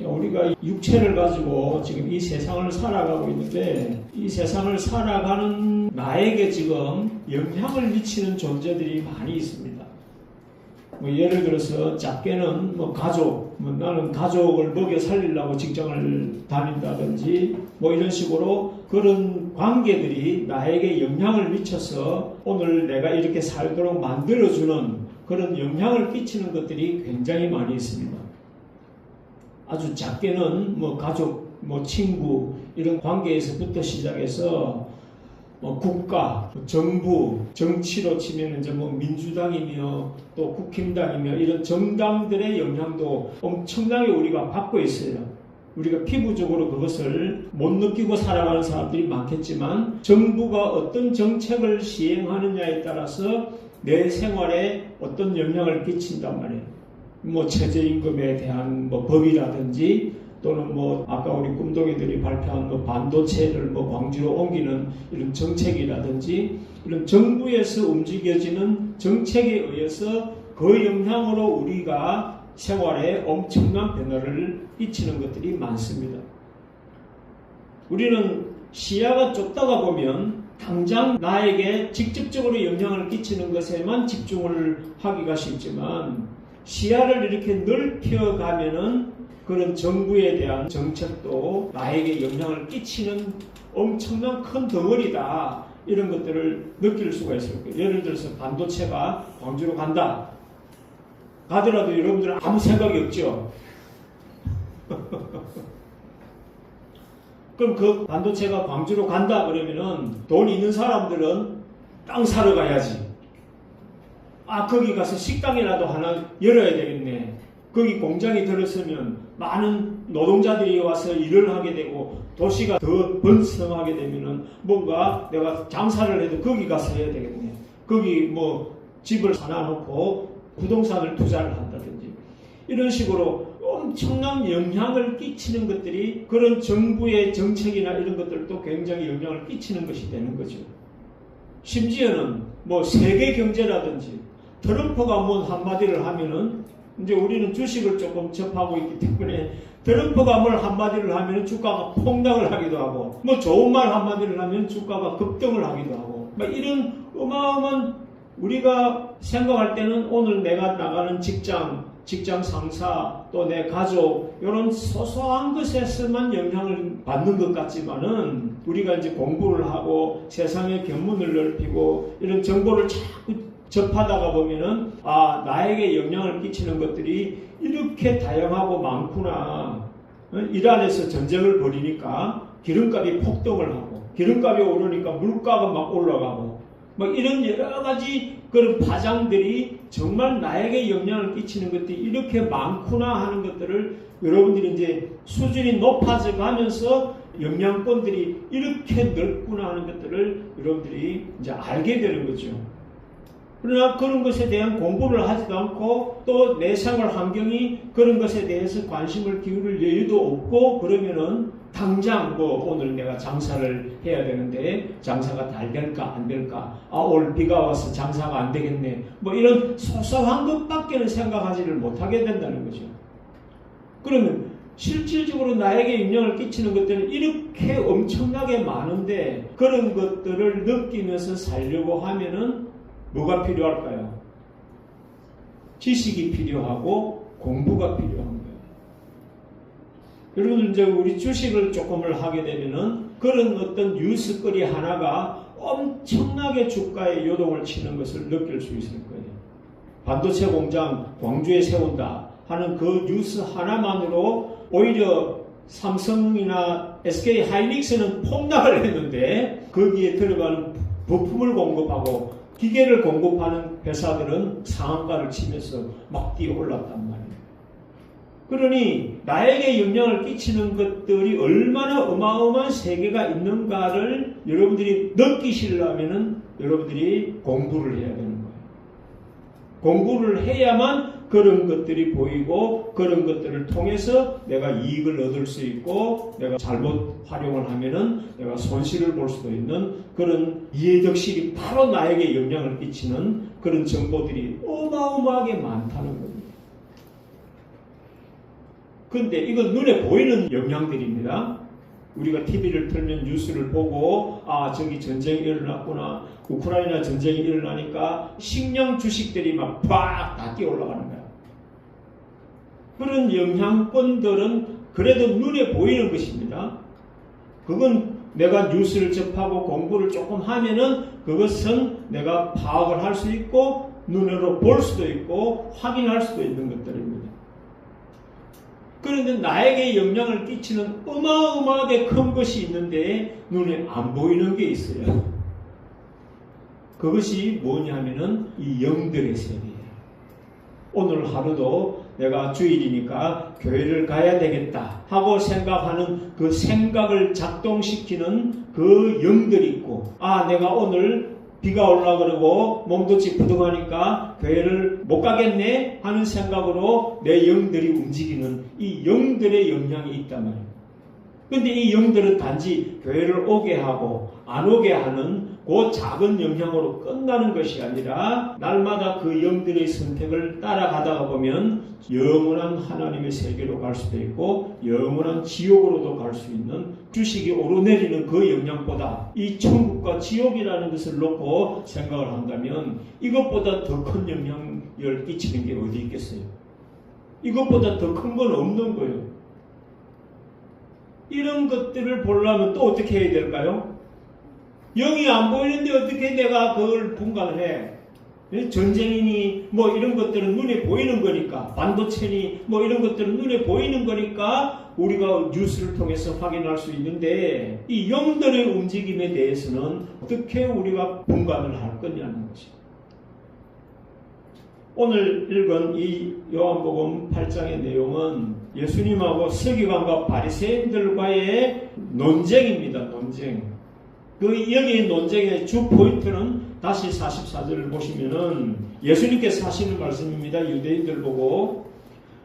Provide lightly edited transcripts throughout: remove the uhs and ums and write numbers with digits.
우리가 육체를 가지고 지금 이 세상을 살아가고 있는데 이 세상을 살아가는 나에게 지금 영향을 미치는 존재들이 많이 있습니다. 예를 들어서 작게는 가족, 나는 가족을 먹여 살리려고 직장을 다닌다든지 이런 식으로 그런 관계들이 나에게 영향을 미쳐서 오늘 내가 이렇게 살도록 만들어주는 그런 영향을 끼치는 것들이 굉장히 많이 있습니다. 아주 작게는 가족, 친구 이런 관계에서부터 시작해서 국가, 정부, 정치로 치면 이제 민주당이며 또 국힘당이며 이런 정당들의 영향도 엄청나게 우리가 받고 있어요. 우리가 피부적으로 그것을 못 느끼고 살아가는 사람들이 많겠지만 정부가 어떤 정책을 시행하느냐에 따라서 내 생활에 어떤 영향을 끼친단 말이에요. 최저임금에 대한 법이라든지 또는 아까 우리 꿈동이들이 발표한 반도체를 광주로 옮기는 이런 정책이라든지 이런 정부에서 움직여지는 정책에 의해서 그 영향으로 우리가 생활에 엄청난 변화를 끼치는 것들이 많습니다. 우리는 시야가 좁다가 보면 당장 나에게 직접적으로 영향을 끼치는 것에만 집중을 하기가 쉽지만 시야를 이렇게 넓혀가면은 그런 정부에 대한 정책도 나에게 영향을 끼치는 엄청난 큰 덩어리다. 이런 것들을 느낄 수가 있을 거예요. 예를 들어서 반도체가 광주로 간다. 가더라도 여러분들은 아무 생각이 없죠. 그럼 그 반도체가 광주로 간다 그러면은 돈 있는 사람들은 땅 사러 가야지. 거기 가서 식당이라도 하나 열어야 되겠네. 거기 공장이 들어서면 많은 노동자들이 와서 일을 하게 되고 도시가 더 번성하게 되면은 뭔가 내가 장사를 해도 거기 가서 해야 되겠네. 거기 집을 하나 놓고 부동산을 투자를 한다든지 이런 식으로 엄청난 영향을 끼치는 것들이 그런 정부의 정책이나 이런 것들도 굉장히 영향을 끼치는 것이 되는 거죠. 심지어는 세계 경제라든지 트럼프가 한마디를 하면은 이제 우리는 주식을 조금 접하고 있기 때문에 트럼프가 한마디를 하면 주가가 폭락을 하기도 하고 좋은 말 한마디를 하면 주가가 급등을 하기도 하고 이런 어마어마한 우리가 생각할 때는 오늘 내가 나가는 직장 상사 또 내 가족 이런 소소한 것에서만 영향을 받는 것 같지만은 우리가 이제 공부를 하고 세상의 견문을 넓히고 이런 정보를 자꾸 접하다가 보면은 나에게 영향을 끼치는 것들이 이렇게 다양하고 많구나. 이란에서 전쟁을 벌이니까 기름값이 폭등을 하고 기름값이 오르니까 물가가 막 올라가고 이런 여러 가지 그런 파장들이 정말 나에게 영향을 끼치는 것들이 이렇게 많구나 하는 것들을 여러분들이 이제 수준이 높아져 가면서 영향권들이 이렇게 넓구나 하는 것들을 여러분들이 이제 알게 되는 거죠. 그러나 그런 것에 대한 공부를 하지도 않고 또 내 생활 환경이 그런 것에 대해서 관심을 기울일 여유도 없고 그러면은 당장 오늘 내가 장사를 해야 되는데 장사가 잘 될까 안 될까 오늘 비가 와서 장사가 안 되겠네 이런 소소한 것밖에는 생각하지를 못하게 된다는 거죠. 그러면 실질적으로 나에게 영향을 끼치는 것들은 이렇게 엄청나게 많은데 그런 것들을 느끼면서 살려고 하면은 뭐가 필요할까요? 지식이 필요하고 공부가 필요한 거예요. 여러분 이제 우리 주식을 조금을 하게 되면은 그런 어떤 뉴스거리 하나가 엄청나게 주가에 요동을 치는 것을 느낄 수 있을 거예요. 반도체 공장 광주에 세운다 하는 그 뉴스 하나만으로 오히려 삼성이나 SK 하이닉스는 폭락을 했는데 거기에 들어가는 부품을 공급하고 기계를 공급하는 회사들은 상한가를 치면서 막 뛰어 올랐단 말이에요. 그러니 나에게 영향을 끼치는 것들이 얼마나 어마어마한 세계가 있는가를 여러분들이 느끼시려면은 여러분들이 공부를 해야 되는 거예요. 공부를 해야만 그런 것들이 보이고 그런 것들을 통해서 내가 이익을 얻을 수 있고 내가 잘못 활용을 하면은 내가 손실을 볼 수도 있는 그런 이해적실이 바로 나에게 영향을 끼치는 그런 정보들이 어마어마하게 많다는 겁니다. 근데 이건 눈에 보이는 영향들입니다. 우리가 TV를 틀면 뉴스를 보고 저기 전쟁이 일어났구나. 우크라이나 전쟁이 일어나니까 식량 주식들이 막 팍 다 뛰어 올라가는 거야. 그런 영향권들은 그래도 눈에 보이는 것입니다. 그건 내가 뉴스를 접하고 공부를 조금 하면은 그것은 내가 파악을 할 수 있고 눈으로 볼 수도 있고 확인할 수도 있는 것들입니다. 그런데 나에게 영향을 끼치는 어마어마하게 큰 것이 있는데 눈에 안 보이는 게 있어요. 그것이 뭐냐면은 이 영들의 세계예요. 오늘 하루도 내가 주일이니까 교회를 가야 되겠다 하고 생각하는 그 생각을 작동시키는 그 영들이 있고, 내가 오늘 비가 올라 그러고 몸도 찌뿌둥하니까 교회를 못 가겠네 하는 생각으로 내 영들이 움직이는 이 영들의 영향이 있단 말이에요. 근데 이 영들은 단지 교회를 오게 하고 안 오게 하는 그 작은 영향으로 끝나는 것이 아니라 날마다 그 영들의 선택을 따라가다가 보면 영원한 하나님의 세계로 갈 수도 있고 영원한 지옥으로도 갈 수 있는 주식이 오르내리는 그 영향보다 이 천국과 지옥이라는 것을 놓고 생각을 한다면 이것보다 더 큰 영향을 끼치는 게 어디 있겠어요? 이것보다 더 큰 건 없는 거예요. 이런 것들을 보려면 또 어떻게 해야 될까요? 영이 안 보이는데 어떻게 내가 그걸 분간을 해? 전쟁이니 뭐 이런 것들은 눈에 보이는 거니까, 반도체니 뭐 이런 것들은 눈에 보이는 거니까 우리가 뉴스를 통해서 확인할 수 있는데 이 영들의 움직임에 대해서는 어떻게 우리가 분간을 할 거냐는 거죠. 오늘 읽은 이 요한복음 8장의 내용은 예수님하고 서기관과 바리새인들과의 논쟁입니다. 논쟁. 여기 논쟁의 주 포인트는 다시 44절을 보시면은 예수님께서 하시는 말씀입니다. 유대인들 보고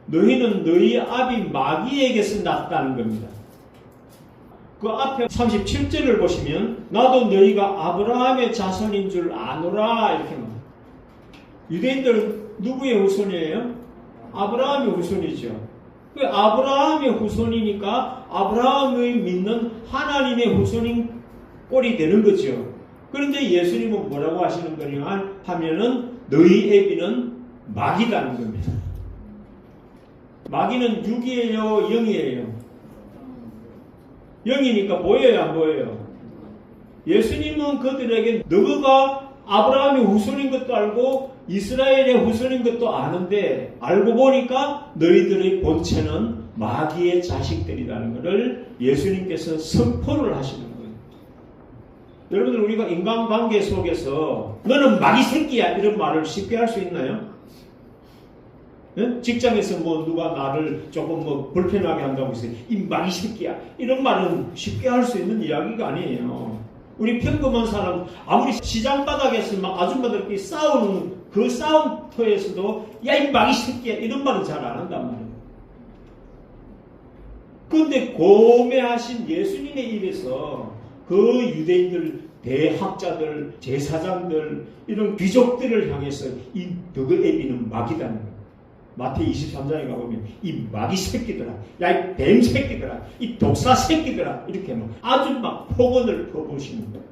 너희는 너희 아비 마귀에게서 났다는 겁니다. 그 앞에 37절을 보시면 나도 너희가 아브라함의 자손인 줄 아노라 이렇게 말합니다. 유대인들은 누구의 후손이에요? 아브라함의 후손이죠. 그 아브라함의 후손이니까 아브라함의 믿는 하나님의 후손인 꼴이 되는 거죠. 그런데 예수님은 뭐라고 하시는 거냐 하면은 너희 애비는 마귀다는 겁니다. 마귀는 6이에요? 0이에요? 0이니까 보여요? 안 보여요? 예수님은 그들에게 너가 아브라함의 후손인 것도 알고 이스라엘의 후손인 것도 아는데 알고 보니까 너희들의 본체는 마귀의 자식들이라는 것을 예수님께서 선포를 하시는 거예요. 여러분들 우리가 인간관계 속에서 너는 마귀 새끼야 이런 말을 쉽게 할 수 있나요? 네? 직장에서 뭐 누가 나를 조금 뭐 불편하게 한다고 해서 이 마귀 새끼야 이런 말은 쉽게 할 수 있는 이야기가 아니에요. 우리 평범한 사람 아무리 시장 바닥에서 막 아줌마들끼리 싸우는 그 싸움터에서도 야 이 마귀 새끼야 이런 말은 잘 안 한단 말이에요. 그런데 고매하신 예수님의 입에서 그 유대인들, 대학자들, 제사장들, 이런 귀족들을 향해서 이 너희 애비는 마귀다는 거예요. 마태이 23장에 가보면 이 마귀 새끼들아, 야 이 뱀 새끼들아, 이 독사 새끼들아 이렇게 아주 막 폭언을 퍼부으시는 거예요.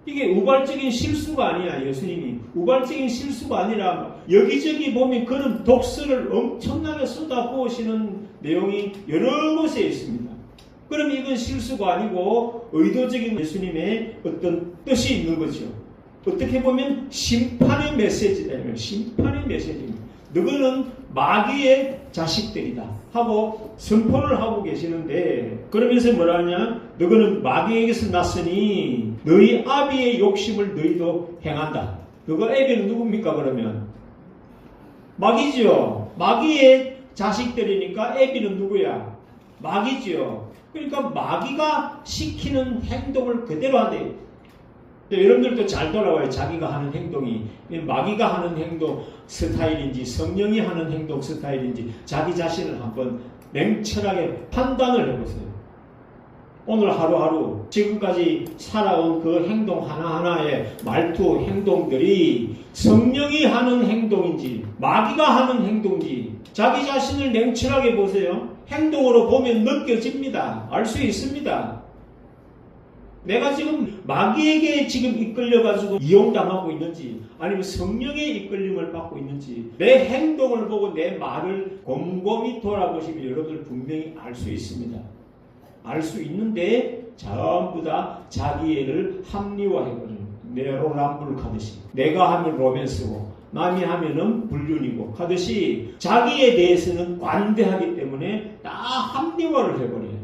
이게 우발적인 실수가 아니야. 예수님이 우발적인 실수가 아니라 여기저기 보면 그런 독설을 엄청나게 쏟아부으시는 내용이 여러 곳에 있습니다. 그럼 이건 실수가 아니고 의도적인 예수님의 어떤 뜻이 있는 거죠. 어떻게 보면 심판의 메시지다. 심판의 메시지입니다. 너희는 마귀의 자식들이다 하고 선포를 하고 계시는데, 그러면서 뭐라 하냐? 너희는 마귀에게서 났으니 너희 아비의 욕심을 너희도 행한다. 너희 애비는 누굽니까 그러면? 마귀죠. 마귀의 자식들이니까 애비는 누구야? 마귀죠. 그러니까 마귀가 시키는 행동을 그대로 하되, 여러분들도 잘 돌아와요. 자기가 하는 행동이 마귀가 하는 행동 스타일인지 성령이 하는 행동 스타일인지 자기 자신을 한번 냉철하게 판단을 해보세요. 오늘 하루하루 지금까지 살아온 그 행동 하나하나의 말투 행동들이 성령이 하는 행동인지 마귀가 하는 행동인지 자기 자신을 냉철하게 보세요. 행동으로 보면 느껴집니다. 알 수 있습니다. 내가 지금 마귀에게 지금 이끌려가지고 이용당하고 있는지 아니면 성령의 이끌림을 받고 있는지 내 행동을 보고 내 말을 곰곰이 돌아보시면 여러분들 분명히 알 수 있습니다. 알 수 있는데 전부 다 자기애를 합리화해버리는 네로남불 하듯이 내가 하면 로맨스고 남이 하면은 불륜이고 하듯이 자기에 대해서는 관대하기 때문에 다 합리화를 해버려요.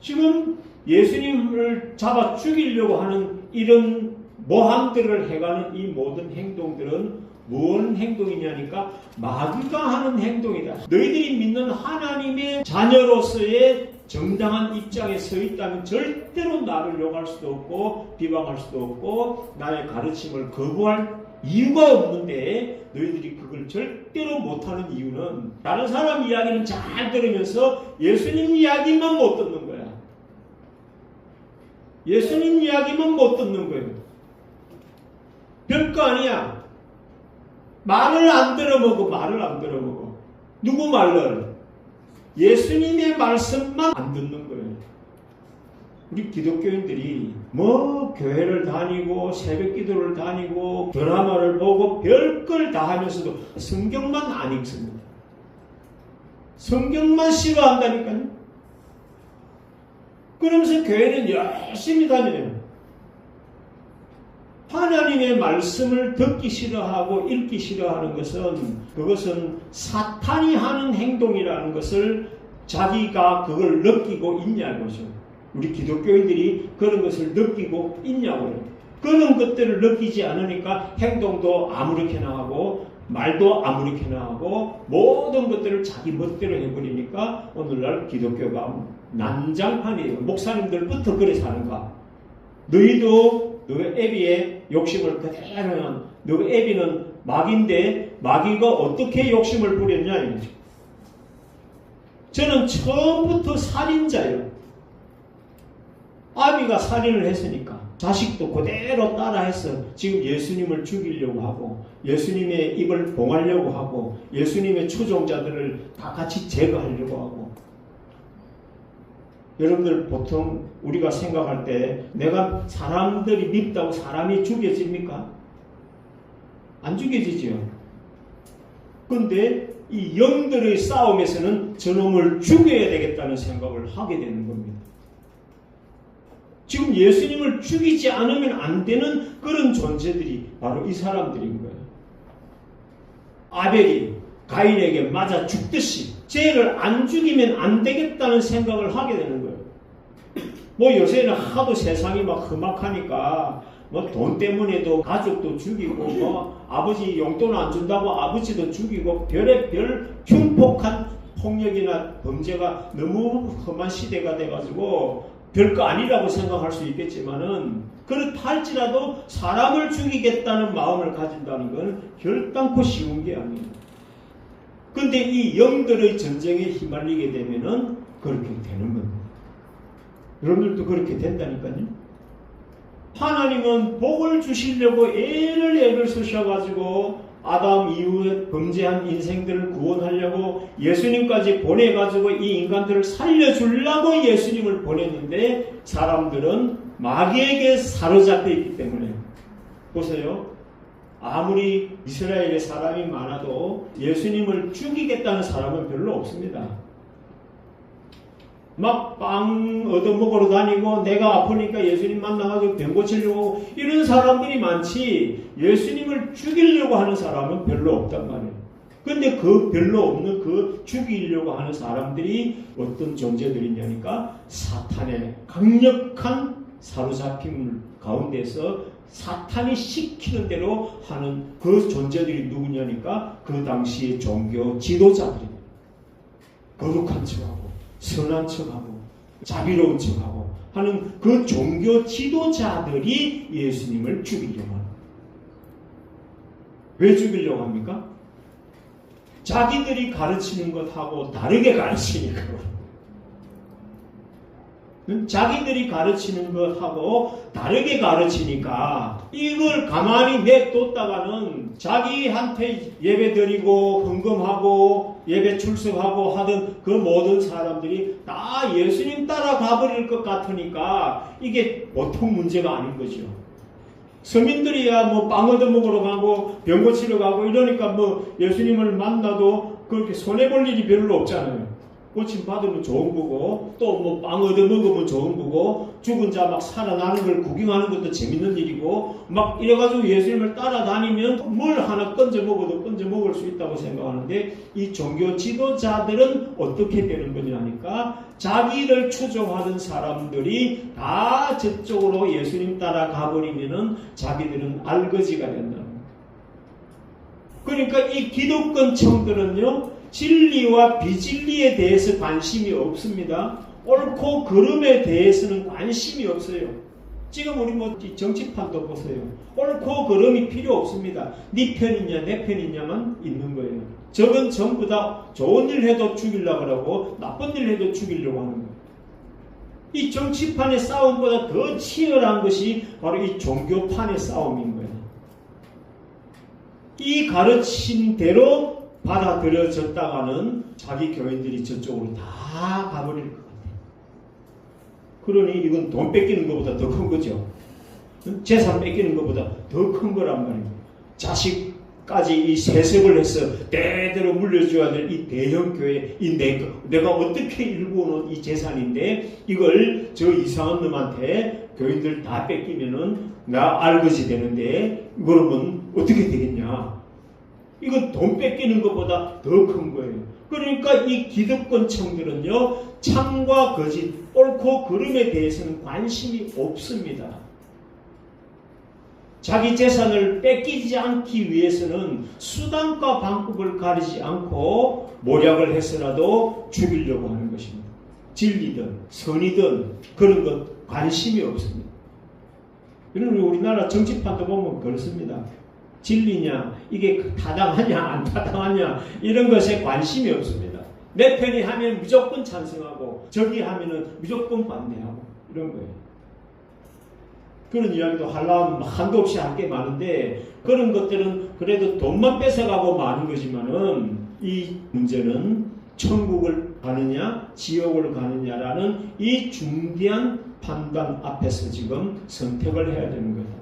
지금 예수님을 잡아 죽이려고 하는 이런 모함들을 해가는 이 모든 행동들은 무슨 행동이냐니까 마귀가 하는 행동이다. 너희들이 믿는 하나님의 자녀로서의 정당한 입장에 서 있다면 절대로 나를 욕할 수도 없고 비방할 수도 없고 나의 가르침을 거부할 이유가 없는데 너희들이 그걸 절대로 못하는 이유는 다른 사람 이야기는 잘 들으면서 예수님 이야기만 못 듣는 거야. 예수님 이야기만 못 듣는 거예요. 별거 아니야. 말을 안 들어먹어. 말을 안 들어먹어. 누구 말을? 예수님의 말씀만 안 듣는 거예요. 우리 기독교인들이 뭐 교회를 다니고 새벽 기도를 다니고 드라마를 보고 별걸 다 하면서도 성경만 안 읽습니다. 성경만 싫어한다니까요. 그러면서 교회는 열심히 다녀요. 하나님의 말씀을 듣기 싫어하고 읽기 싫어하는 것은 그것은 사탄이 하는 행동이라는 것을 자기가 그걸 느끼고 있냐고죠. 우리 기독교인들이 그런 것을 느끼고 있냐고요. 그런 것들을 느끼지 않으니까 행동도 아무렇게나 하고 말도 아무렇게나 하고 모든 것들을 자기 멋대로 해버리니까 오늘날 기독교가 난장판이에요. 목사님들부터 그래 사는가. 너희도 너의 애비의 욕심을 그대로 하는 너의 애비는 마귀인데 마귀가 어떻게 욕심을 부렸냐 이거죠. 저는 처음부터 살인자예요. 아비가 살인을 했으니까 자식도 그대로 따라해서 지금 예수님을 죽이려고 하고 예수님의 입을 봉하려고 하고 예수님의 추종자들을 다 같이 제거하려고 하고. 여러분들 보통 우리가 생각할 때 내가 사람들이 밉다고 사람이 죽여집니까? 안 죽여지죠. 그런데 이 영들의 싸움에서는 저놈을 죽여야 되겠다는 생각을 하게 되는 겁니다. 지금 예수님을 죽이지 않으면 안 되는 그런 존재들이 바로 이 사람들인 거예요. 아벨이 가인에게 맞아 죽듯이 쟤를 안 죽이면 안 되겠다는 생각을 하게 되는 거예요. 뭐 요새는 하도 세상이 막 험악하니까 뭐 돈 때문에도 가족도 죽이고 뭐 아버지 용돈 안 준다고 아버지도 죽이고 별의별 흉폭한 폭력이나 범죄가 너무 험한 시대가 돼가지고 별거 아니라고 생각할 수 있겠지만은 그렇다 할지라도 사람을 죽이겠다는 마음을 가진다는 건 결단코 쉬운 게 아니에요. 근데 이 영들의 전쟁에 휘말리게 되면은 그렇게 되는 겁니다. 여러분들도 그렇게 된다니까요. 하나님은 복을 주시려고 애를 쓰셔가지고 아담 이후에 범죄한 인생들을 구원하려고 예수님까지 보내가지고 이 인간들을 살려주려고 예수님을 보냈는데 사람들은 마귀에게 사로잡혀 있기 때문에 보세요. 아무리 이스라엘에 사람이 많아도 예수님을 죽이겠다는 사람은 별로 없습니다. 막 빵 얻어먹으러 다니고 내가 아프니까 예수님 만나가지고 병 고치려고 이런 사람들이 많지 예수님을 죽이려고 하는 사람은 별로 없단 말이에요. 그런데 그 별로 없는 그 죽이려고 하는 사람들이 어떤 존재들이냐니까 사탄의 강력한 사로잡힘 가운데서 사탄이 시키는 대로 하는 그 존재들이 누구냐니까 그 당시의 종교 지도자들입니다. 거룩한 척하고 선한 척하고 자비로운 척하고 하는 그 종교 지도자들이 예수님을 죽이려고 합니다. 왜 죽이려고 합니까? 자기들이 가르치는 것하고 다르게 가르치니까. 자기들이 가르치는 것하고 다르게 가르치니까 이걸 가만히 내뒀다가는 자기한테 예배드리고 헌금하고 예배 출석하고 하던 그 모든 사람들이 다 예수님 따라가 버릴 것 같으니까 이게 보통 문제가 아닌 거죠. 서민들이야 뭐 빵 얻어먹으러 가고 병 고치러 가고 이러니까 뭐 예수님을 만나도 그렇게 손해볼 일이 별로 없잖아요. 고침 받으면 좋은 거고 또 뭐 빵 얻어먹으면 좋은 거고 죽은 자 막 살아나는 걸 구경하는 것도 재밌는 일이고 막 이래가지고 예수님을 따라다니면 뭘 하나 건져 먹어도 건져 먹을 수 있다고 생각하는데 이 종교 지도자들은 어떻게 되는 거냐니까 자기를 추종하는 사람들이 다 저쪽으로 예수님 따라가 버리면은 자기들은 알거지가 된다는 거예요. 그러니까 이 기독권층들은요 진리와 비진리에 대해서 관심이 없습니다. 옳고 그름에 대해서는 관심이 없어요. 지금 우리 뭐 정치판도 보세요. 옳고 그름이 필요 없습니다. 네 편이냐 내 편이냐만 있는 거예요. 저건 전부 다 좋은 일 해도 죽이려고 하고 나쁜 일 해도 죽이려고 하는 거예요. 이 정치판의 싸움보다 더 치열한 것이 바로 이 종교판의 싸움인 거예요. 이 가르침대로 받아들여졌다가는 자기 교인들이 저쪽으로 다 가버릴 것 같아요. 그러니 이건 돈 뺏기는 것보다 더 큰 거죠. 재산 뺏기는 것보다 더 큰 거란 말이에요. 자식까지 이 세습을 해서 대대로 물려줘야 될 이 대형교회, 이 내가 어떻게 일구어놓은 이 재산인데 이걸 저 이상한 놈한테 교인들 다 뺏기면은 나 알거지 되는데 그러면 어떻게 되겠냐. 이건 돈 뺏기는 것보다 더 큰 거예요. 그러니까 이 기득권층들은요, 참과 거짓, 옳고 그름에 대해서는 관심이 없습니다. 자기 재산을 뺏기지 않기 위해서는 수단과 방법을 가리지 않고 모략을 해서라도 죽이려고 하는 것입니다. 진리든 선이든 그런 것 관심이 없습니다. 그러면 우리나라 정치판도 보면 그렇습니다. 진리냐, 이게 타당하냐, 안 타당하냐, 이런 것에 관심이 없습니다. 내 편이 하면 무조건 찬성하고, 저기 하면은 무조건 반대하고, 이런 거예요. 그런 이야기도 하려면 한도 없이 할 게 많은데, 그런 것들은 그래도 돈만 뺏어가고 마는 거지만은, 이 문제는 천국을 가느냐, 지옥을 가느냐라는 이 중대한 판단 앞에서 지금 선택을 해야 되는 거예요.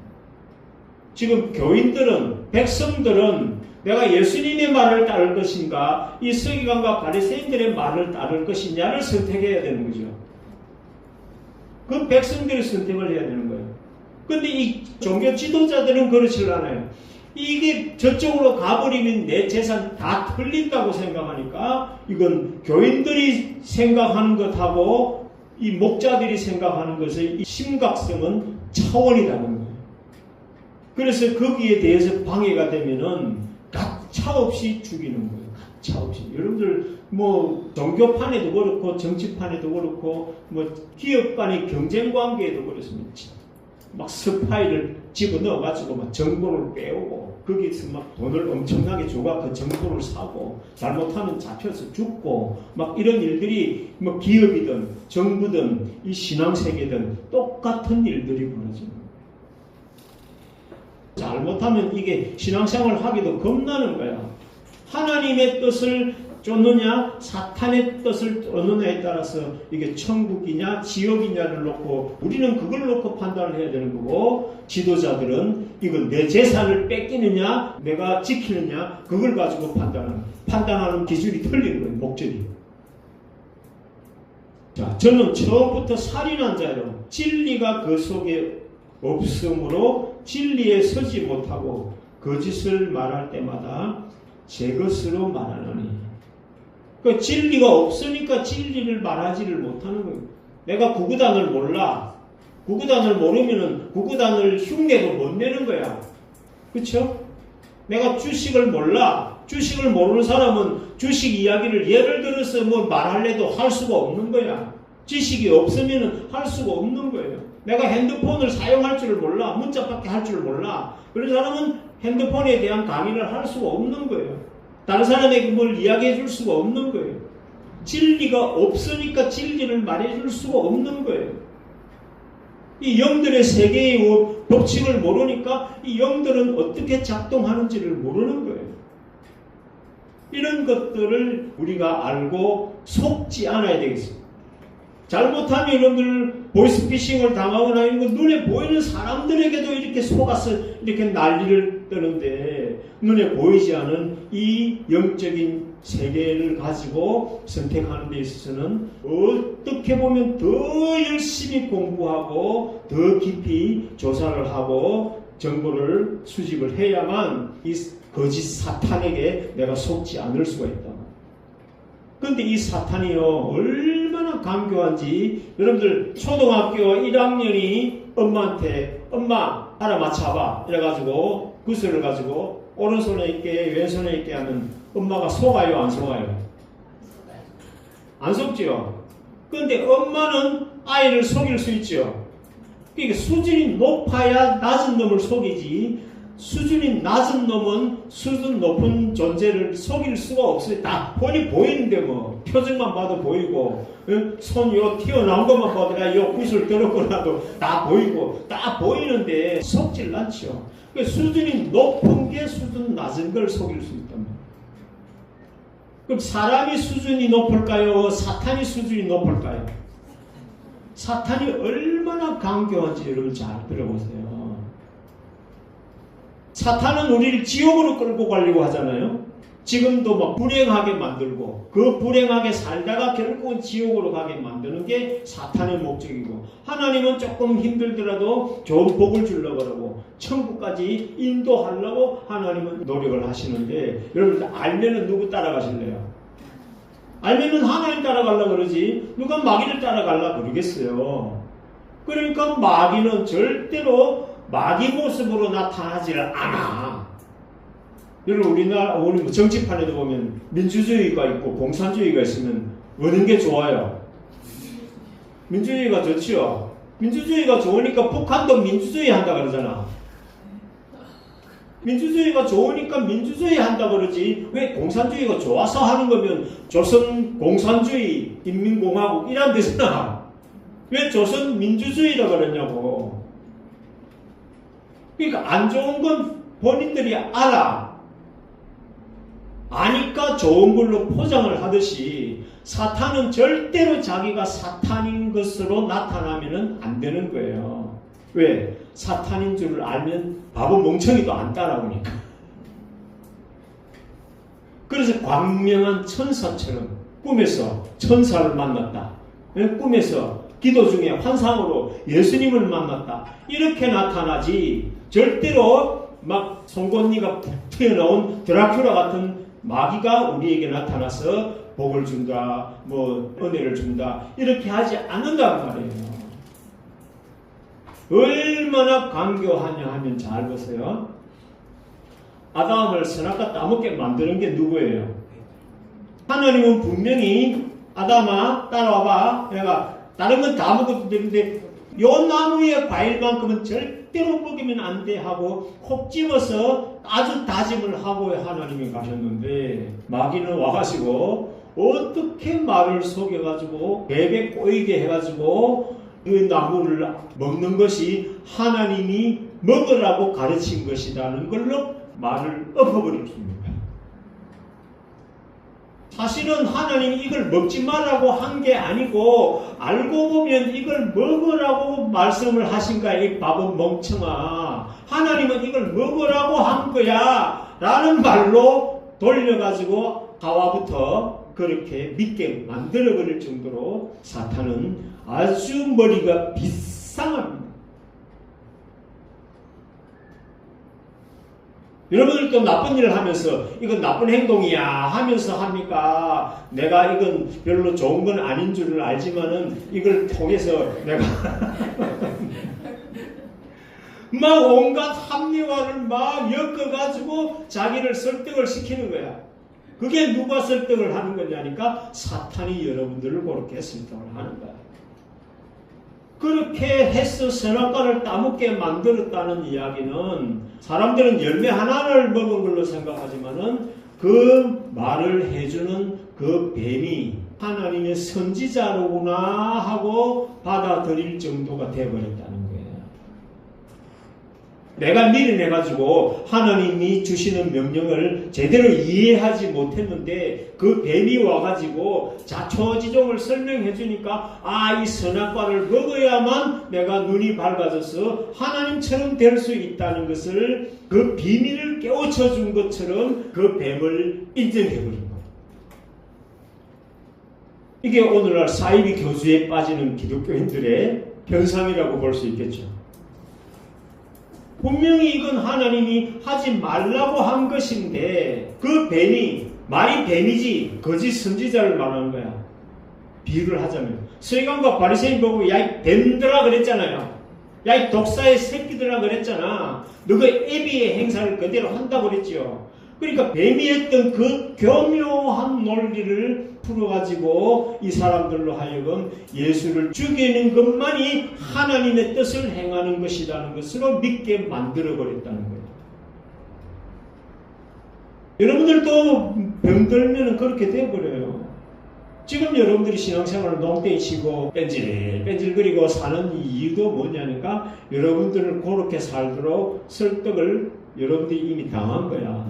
지금 교인들은, 백성들은 내가 예수님의 말을 따를 것인가, 이 서기관과 바리새인들의 말을 따를 것이냐를 선택해야 되는 거죠. 그 백성들이 선택을 해야 되는 거예요. 근데 이 종교 지도자들은 그렇지 않아요. 이게 저쪽으로 가버리면 내 재산 다 털린다고 생각하니까 이건 교인들이 생각하는 것하고 이 목자들이 생각하는 것의 이 심각성은 차원이 다른 거예요. 그래서 거기에 대해서 방해가 되면은 가차없이 죽이는 거예요. 가차없이. 여러분들 뭐 종교판에도 그렇고 정치판에도 그렇고 뭐 기업 간의 경쟁 관계에도 그렇습니다. 막 스파이를 집어넣어가지고 막 정보를 빼오고 거기서 막 돈을 엄청나게 줘가 그 정보를 사고 잘못하면 잡혀서 죽고 막 이런 일들이 뭐 기업이든 정부든 이 신앙세계든 똑같은 일들이 벌어집니다. 잘못하면 이게 신앙생활을 하기도 겁나는 거야. 하나님의 뜻을 쫓느냐 사탄의 뜻을 쫓느냐에 따라서 이게 천국이냐 지옥이냐를 놓고 우리는 그걸 놓고 판단을 해야 되는 거고, 지도자들은 이건 내 재산을 뺏기느냐 내가 지키느냐 그걸 가지고 판단하는 기준이 틀린 거예요. 목적이. 자, 저는 처음부터 살인한 자요, 진리가 그 속에 없으므로 진리에 서지 못하고 거짓을 말할 때마다 제 것으로 말하노니. 그 진리가 없으니까 진리를 말하지를 못하는 거예요. 내가 구구단을 몰라. 구구단을 모르면은 구구단을 흉내도 못 내는 거야. 그쵸? 내가 주식을 몰라. 주식을 모르는 사람은 주식 이야기를 예를 들어서 뭐 말할래도 할 수가 없는 거야. 지식이 없으면은 할 수가 없는 거예요. 내가 핸드폰을 사용할 줄을 몰라. 문자밖에 할 줄을 몰라. 그런 사람은 핸드폰에 대한 강의를 할 수가 없는 거예요. 다른 사람에게 뭘 이야기해 줄 수가 없는 거예요. 진리가 없으니까 진리를 말해 줄 수가 없는 거예요. 이 영들의 세계의 법칙을 모르니까 이 영들은 어떻게 작동하는지를 모르는 거예요. 이런 것들을 우리가 알고 속지 않아야 되겠습니다. 잘못하면 여러분들 보이스피싱을 당하거나 이런 거 눈에 보이는 사람들에게도 이렇게 속아서 이렇게 난리를 떠는데 눈에 보이지 않은 이 영적인 세계를 가지고 선택하는 데 있어서는 어떻게 보면 더 열심히 공부하고 더 깊이 조사를 하고 정보를 수집을 해야만 이 거짓 사탄에게 내가 속지 않을 수가 있다. 그런데 이 사탄이요 얼마나 강교한지 여러분들 초등학교 1학년이 엄마한테 엄마 하나 맞춰봐 이래가지고 구슬을 가지고 오른손에 있게 왼손에 있게 하면 엄마가 속아요 안 속아요? 안 속지요. 그런데 엄마는 아이를 속일 수 있죠. 그러니까 수준이 높아야 낮은 놈을 속이지 수준이 낮은 놈은 수준 높은 존재를 속일 수가 없어요. 다 뻔히 보이는데 뭐 표정만 봐도 보이고 손 요 튀어나온 것만 봐도 요 구슬 들었거나도 다 보이고 다 보이는데 속질 않죠. 그러니까 수준이 높은 게 수준 낮은 걸 속일 수 있단 말이에요. 그럼 사람이 수준이 높을까요? 사탄이 수준이 높을까요? 사탄이 얼마나 강교한지 여러분 잘 들어보세요. 사탄은 우리를 지옥으로 끌고 가려고 하잖아요. 지금도 막 불행하게 만들고 그 불행하게 살다가 결국은 지옥으로 가게 만드는 게 사탄의 목적이고 하나님은 조금 힘들더라도 좋은 복을 주려고 그러고 천국까지 인도하려고 하나님은 노력을 하시는데 여러분 알면은 누구 따라가실래요? 알면은 하나님 따라가려고 그러지 누가 마귀를 따라가려고 그러겠어요. 그러니까 마귀는 절대로 마귀 모습으로 나타나지를 않아. 여러분 우리 정치판에도 보면 민주주의가 있고 공산주의가 있으면 어느 게 좋아요? 민주주의가 좋지요. 민주주의가 좋으니까 북한도 민주주의 한다 그러잖아. 민주주의가 좋으니까 민주주의 한다 그러지 왜 공산주의가 좋아서 하는 거면 조선 공산주의 인민공화국 이란 데잖아. 왜 조선 민주주의라 그러냐고. 그러니까 안 좋은 건 본인들이 알아. 아니까 좋은 걸로 포장을 하듯이 사탄은 절대로 자기가 사탄인 것으로 나타나면 안 되는 거예요. 왜? 사탄인 줄을 알면 바보 멍청이도 안 따라오니까. 그래서 광명한 천사처럼 꿈에서 천사를 만났다. 꿈에서 기도 중에 환상으로 예수님을 만났다. 이렇게 나타나지 절대로 막 송곳니가 튀어나온 드라큘라 같은 마귀가 우리에게 나타나서 복을 준다, 뭐 은혜를 준다 이렇게 하지 않는단 말이에요. 얼마나 강교하냐 하면 잘 보세요. 아담을 선악과 따먹게 만드는 게 누구예요? 하나님은 분명히 아담아 따라와봐 내가 다른 건 다 먹어도 되는데 요 나무의 과일만큼은 절대로 먹이면 안 돼 하고 콕 집어서 아주 다짐을 하고 하나님이 가셨는데 마귀는 와가지고 어떻게 말을 속여가지고 베개 꼬이게 해가지고 이 나무를 먹는 것이 하나님이 먹으라고 가르친 것이라는 걸로 말을 엎어버렸습니다. 사실은 하나님이 이걸 먹지 말라고 한 게 아니고 알고 보면 이걸 먹으라고 말씀을 하신 거야. 이 바보 멍청아. 하나님은 이걸 먹으라고 한 거야 라는 말로 돌려가지고 하와부터 그렇게 믿게 만들어버릴 정도로 사탄은 아주 머리가 비상합니다. 여러분들도 나쁜 일을 하면서 이건 나쁜 행동이야 하면서 합니까? 내가 이건 별로 좋은 건 아닌 줄을 알지만은 이걸 통해서 내가 막 온갖 합리화를 막 엮어가지고 자기를 설득을 시키는 거야. 그게 누가 설득을 하는 거냐니까 사탄이 여러분들을 그렇게 설득을 하는 거야. 그렇게 해서 선악과를 따먹게 만들었다는 이야기는 사람들은 열매 하나를 먹은 걸로 생각하지만은 그 말을 해주는 그 뱀이 하나님의 선지자로구나 하고 받아들일 정도가 되어버렸다는 거예요. 내가 미련해가지고 하나님이 주시는 명령을 제대로 이해하지 못했는데 그 뱀이 와가지고 자초지종을 설명해 주니까 이 선악과를 먹어야만 내가 눈이 밝아져서 하나님처럼 될 수 있다는 것을 그 비밀을 깨우쳐 준 것처럼 그 뱀을 인정해 버린 거예요. 이게 오늘날 사이비 교주에 빠지는 기독교인들의 현상이라고 볼 수 있겠죠. 분명히 이건 하나님이 하지 말라고 한 것인데 그 뱀이 말이 뱀이지 거짓 선지자를 말하는 거야. 비유를 하자면 서기관과 바리새인 보고 야 이 뱀들아 그랬잖아요. 야 이 독사의 새끼들아 그랬잖아. 너가 애비의 행사를 그대로 한다고 그랬죠. 그러니까 뱀이 했던 그 교묘한 논리를 풀어가지고 이 사람들로 하여금 예수를 죽이는 것만이 하나님의 뜻을 행하는 것이라는 것으로 믿게 만들어버렸다는 거예요. 여러분들도 병들면 그렇게 돼버려요. 지금 여러분들이 신앙생활을 농땡이치고 뺀질뺀질거리고 사는 이유도 뭐냐니까 여러분들을 그렇게 살도록 설득을 여러분들이 이미 당한 거야.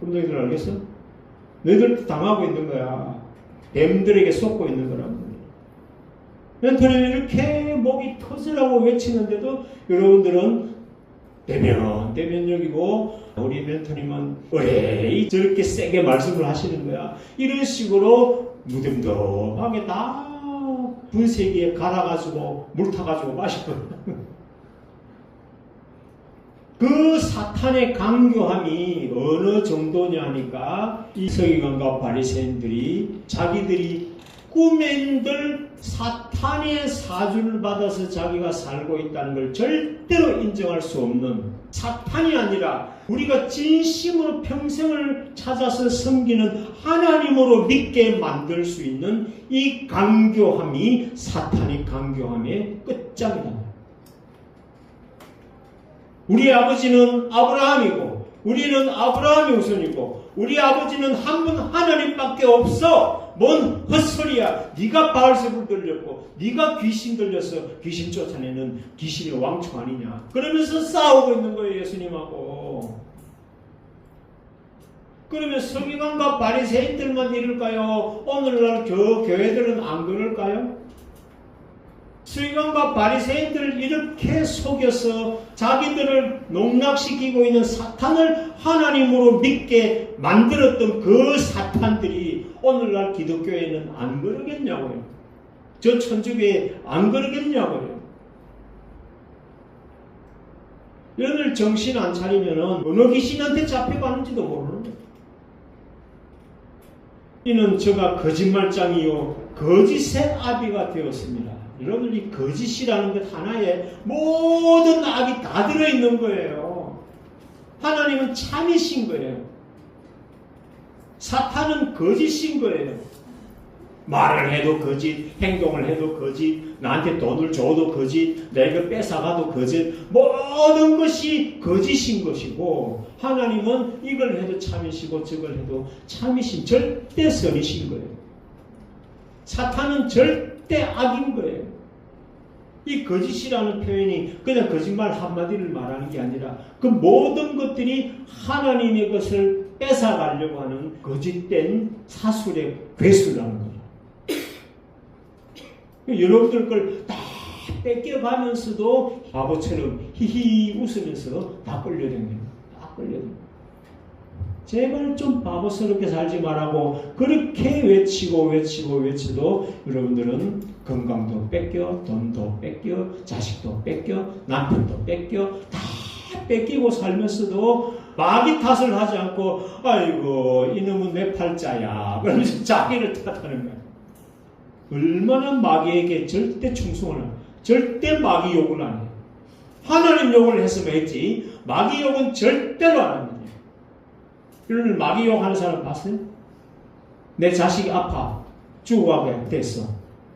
그럼 너희들 알겠어? 너희들도 당하고 있는 거야. 뱀들에게 속고 있는 거라고. 멘토는 이렇게 목이 터지라고 외치는데도 여러분들은 대면역이고 우리 멘토님은 의뢰이 저렇게 세게 말씀을 하시는 거야. 이런 식으로 무덤덤하게 다 분쇄기에 갈아가지고 물 타가지고 마시거든. 그 사탄의 강교함이 어느 정도냐니까 이 서기관과 바리새인들이 자기들이 꾸맨들 사탄의 사주를 받아서 자기가 살고 있다는 걸 절대로 인정할 수 없는, 사탄이 아니라 우리가 진심으로 평생을 찾아서 섬기는 하나님으로 믿게 만들 수 있는 이 강교함이 사탄의 강교함의 끝장이다. 우리 아버지는 아브라함이고 우리는 아브라함이 우선이고 우리 아버지는 한 분 하나님밖에 없어. 뭔 헛소리야. 네가 바알세불 들렸고 네가 귀신 들려서 귀신 쫓아내는 귀신의 왕초 아니냐. 그러면서 싸우고 있는 거예요, 예수님하고. 그러면 서기관과 바리새인들만 이럴까요? 오늘날 교회들은 안 그럴까요? 서기관과 바리새인들을 이렇게 속여서 자기들을 농락시키고 있는 사탄을 하나님으로 믿게 만들었던 그 사탄들이 오늘날 기독교에는 안 그러겠냐고요. 저 천주교에 안 그러겠냐고요. 오늘 정신 안 차리면 어느 귀신한테 잡혀가는지도 모르는 거예요. 이는 저가 거짓말장이요 거짓의 아비가 되었습니다. 여러분, 이 거짓이라는 것 하나에 모든 악이 다 들어있는 거예요. 하나님은 참이신 거예요. 사탄은 거짓인 거예요. 말을 해도 거짓, 행동을 해도 거짓, 나한테 돈을 줘도 거짓, 내가 뺏어가도 거짓, 모든 것이 거짓인 것이고, 하나님은 이걸 해도 참이시고 저걸 해도 참이신 절대 선이신 거예요. 사탄은 절대 악인 거예요. 이 거짓이라는 표현이 그냥 거짓말 한마디를 말하는 게 아니라 그 모든 것들이 하나님의 것을 뺏어가려고 하는 거짓된 사술의 괴수라는 거죠. 여러분들 걸 다 뺏겨가면서도 바보처럼 히히 웃으면서 다 끌려다닙니다. 다 끌려다닙니다. 제발 좀 바보스럽게 살지 말라고 그렇게 외치도 여러분들은 건강도 뺏겨, 돈도 뺏겨, 자식도 뺏겨, 남편도 뺏겨, 다 뺏기고 살면서도 마귀 탓을 하지 않고 아이고 이놈은 내 팔자야 그러면서 자기를 탓하는 거야. 얼마나 마귀에게 절대 충성을 하는, 절대 마귀 욕을 안 해요. 하나님 욕을 했으면 했지 마귀 욕은 절대로 안 합니다. 여러분 마귀 욕하는 사람 봤어요? 내 자식이 아파 죽어가게 됐어.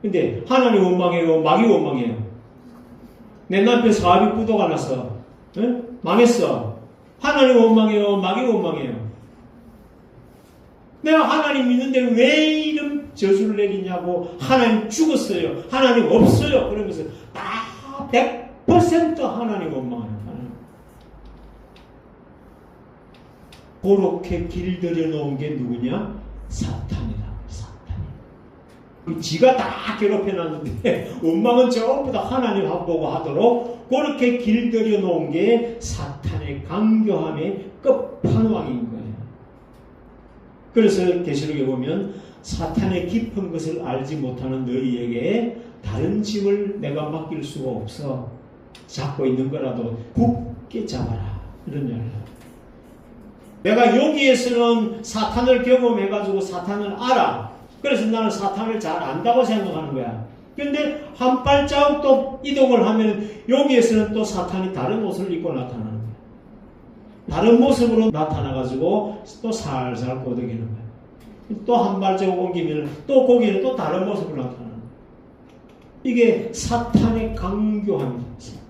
근데 하나님 원망해요, 마귀 원망해요. 내 남편 사업이 부도가 났어, 망했어. 하나님 원망해요, 마귀 원망해요. 내가 하나님 믿는데 왜 이런 저주를 내리냐고. 하나님 죽었어요, 하나님 없어요 그러면서 다 100% 100% 하나님 원망하는 하나님. 그렇게 길들여 놓은 게 누구냐? 사탄이다. 사탄이. 지가 다 괴롭혀 놨는데 원망은 전부 다 하나님 보고 하도록 그렇게 길들여 놓은 게 사탄의 강교함의 끝판왕인 거예요. 그래서 계시록에 보면 사탄의 깊은 것을 알지 못하는 너희에게 다른 짐을 내가 맡길 수가 없어. 잡고 있는 거라도 굳게 잡아라. 이런 이야기를. 내가 여기에서는 사탄을 경험해가지고 사탄을 알아. 그래서 나는 사탄을 잘 안다고 생각하는 거야. 근데 한 발자국 또 이동을 하면 여기에서는 또 사탄이 다른 옷을 입고 나타나는 거야. 다른 모습으로 나타나가지고 또 살살 꼬드기는 거야. 또 한 발자국 옮기면 또 거기는 또 다른 모습으로 나타나는 거야. 이게 사탄의 강교함입니다. 사탄.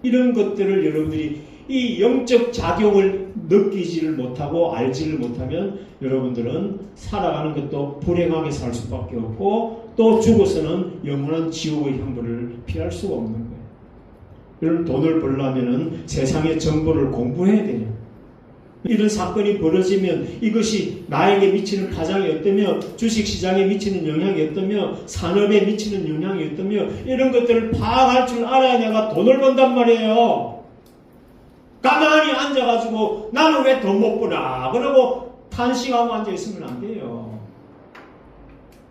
이런 것들을 여러분들이 이 영적 작용을 느끼지를 못하고 알지를 못하면 여러분들은 살아가는 것도 불행하게 살 수밖에 없고 또 죽어서는 영원한 지옥의 형벌을 피할 수가 없는 거예요. 여러분 돈을 벌려면 세상의 정보를 공부해야 돼요. 이런 사건이 벌어지면 이것이 나에게 미치는 파장이 어떠며 주식시장에 미치는 영향이 어떠며 산업에 미치는 영향이 어떠며 이런 것들을 파악할 줄 알아야 내가 돈을 번단 말이에요. 가만히 앉아가지고 나는 왜 돈 못 버나 그러고 탄식하고 앉아있으면 안 돼요.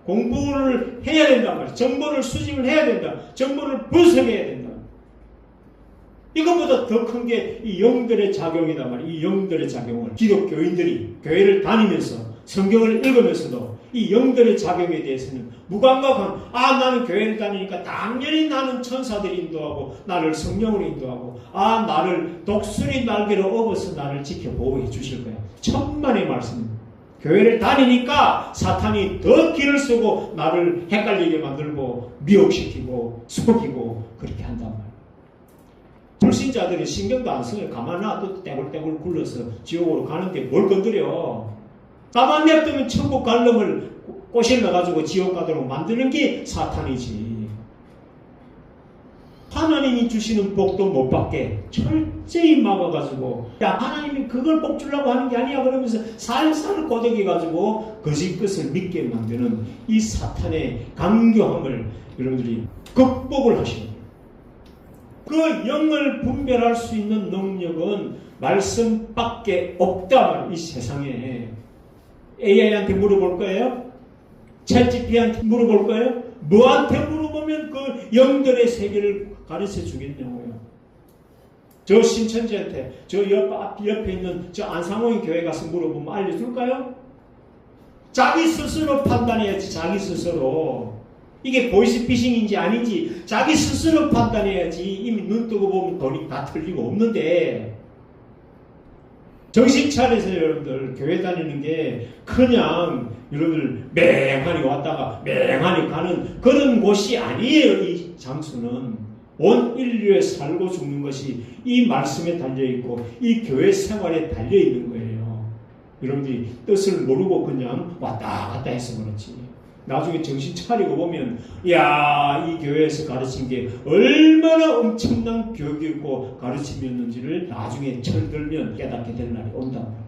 공부를 해야 된단 말이에요. 정보를 수집을 해야 된다. 정보를 분석해야 된다. 이것보다 더 큰 게 이 영들의 작용이단 말이에요. 이 영들의 작용을 기독교인들이 교회를 다니면서 성경을 읽으면서도 이 영들의 작용에 대해서는 무감각한 나는 교회를 다니니까 당연히 나는 천사들이 인도하고 나를 성령으로 인도하고 나를 독수리 날개로 업어서 나를 지켜보호해 주실 거야. 천만의 말씀입니다. 교회를 다니니까 사탄이 더 길을 쓰고 나를 헷갈리게 만들고 미혹시키고 속이고 그렇게 한단 말이에요. 불신자들이 신경도 안 써요. 가만 놔둬도 떼굴떼굴 굴러서 지옥으로 가는데 뭘 건드려. 가만 냅두면 천국 갈 놈을 꼬실러가지고 지옥 가도록 만드는 게 사탄이지. 하나님이 주시는 복도 못 받게 철저히 막아가지고 하나님이 그걸 복 주려고 하는 게 아니야 그러면서 살살 꼬드겨가지고 거짓 것을 믿게 만드는 이 사탄의 강교함을 여러분들이 극복을 하시는 거예요. 그 영을 분별할 수 있는 능력은 말씀밖에 없다. 이 세상에 AI한테 물어볼 거예요? 챗GPT한테 물어볼 거예요? 뭐한테 물어보면 그 영들의 세계를 가르쳐 주겠냐고요. 저 신천지한테 저 옆에 있는 저 안상호인 교회 가서 물어보면 알려줄까요? 자기 스스로 판단해야지. 자기 스스로. 이게 보이스피싱인지 아닌지 자기 스스로 판단해야지. 이미 눈 뜨고 보면 돈이 다 틀리고 없는데 정신 차려서 여러분들 교회 다니는 게 그냥 여러분들 맹하니 왔다가 맹하니 가는 그런 곳이 아니에요. 이 장소는 온 인류에 살고 죽는 것이 이 말씀에 달려있고 이 교회 생활에 달려있는 거예요. 여러분들이 뜻을 모르고 그냥 왔다 갔다 해서 그렇지. 나중에 정신 차리고 보면 이 교회에서 가르친 게 얼마나 엄청난 교육이고 가르침이었는지를 나중에 철들면 깨닫게 될 날이 온단 말이에요.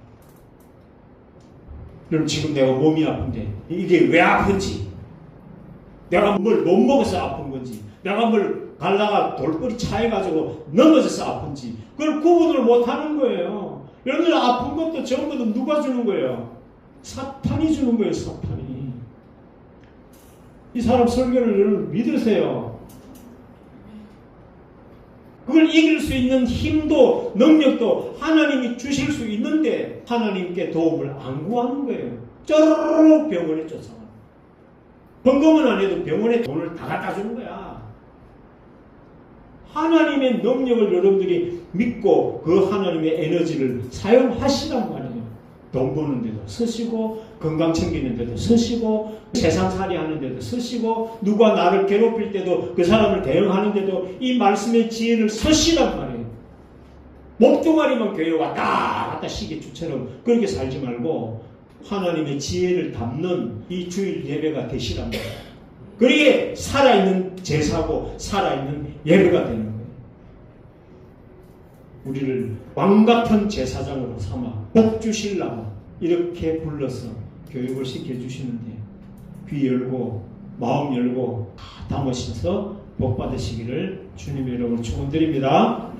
그럼 지금 내가 몸이 아픈데 이게 왜 아픈지, 내가 뭘 못 먹어서 아픈 건지, 내가 뭘 갈라가 돌뿌리 차해가지고 넘어져서 아픈지 그걸 구분을 못하는 거예요. 여러분들 아픈 것도 전부 다 누가 주는 거예요? 사탄이 주는 거예요. 사탄이. 이 사람 설교를 여러분 믿으세요. 그걸 이길 수 있는 힘도 능력도 하나님이 주실 수 있는데 하나님께 도움을 안 구하는 거예요. 쪼르륵 병원에 쫓아가. 번거는 안 해도 병원에 돈을 다 갖다 주는 거야. 하나님의 능력을 여러분들이 믿고 그 하나님의 에너지를 사용하시란 말이에요. 돈 버는 데도 쓰시고 건강 챙기는 데도 쓰시고 세상살이 하는 데도 쓰시고 누가 나를 괴롭힐 때도 그 사람을 대응하는 데도 이 말씀의 지혜를 쓰시란 말이에요. 목동아리만 교회 왔다 갔다 시계추처럼 그렇게 살지 말고 하나님의 지혜를 담는 이 주일 예배가 되시란 말이에요. 그게 살아있는 제사고 살아있는 예배가 되는 거예요. 우리를 왕 같은 제사장으로 삼아 복 주시려고 이렇게 불러서 교육을 시켜주시는데 귀 열고 마음 열고 다 담으셔서 복 받으시기를 주님의 이름으로 축원드립니다.